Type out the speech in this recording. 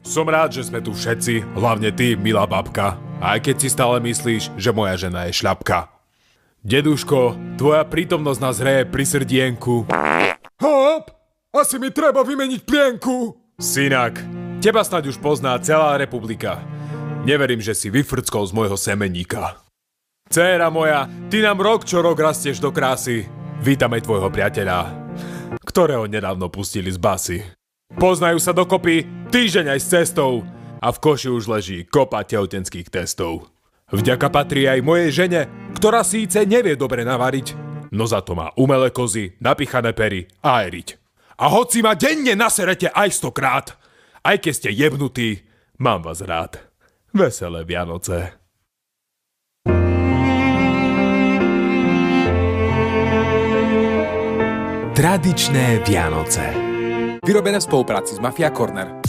Som rád, že sme tu všetci, hlavne ty, milá babka. Aj keď si stále myslíš, že moja žena je šľapka. Deduško, tvoja prítomnosť nás hreje pri srdienku. Hop! Asi mi treba vymeniť plienku! Synak, teba snáď už pozná celá republika. Neverím, že si vyfrckol z môjho semeníka. Dcéra moja, ty nám rok čo rok rastieš do krásy. Vítame tvojho priateľa, ktorého nedávno pustili z basy. Poznajú sa dokopy týždeň aj s cestou a v koši už leží kopa tehotenských testov. Vďaka patrí aj mojej žene, ktorá síce nevie dobre navariť, no za to má umelé kozy, napichané pery a aj riť. A hoci ma denne naserete aj 100-krát, aj keď ste jebnutí, mám vás rád. Veselé Vianoce. Tradičné Vianoce. Vyrobené v spolupráci s Mafia Corner.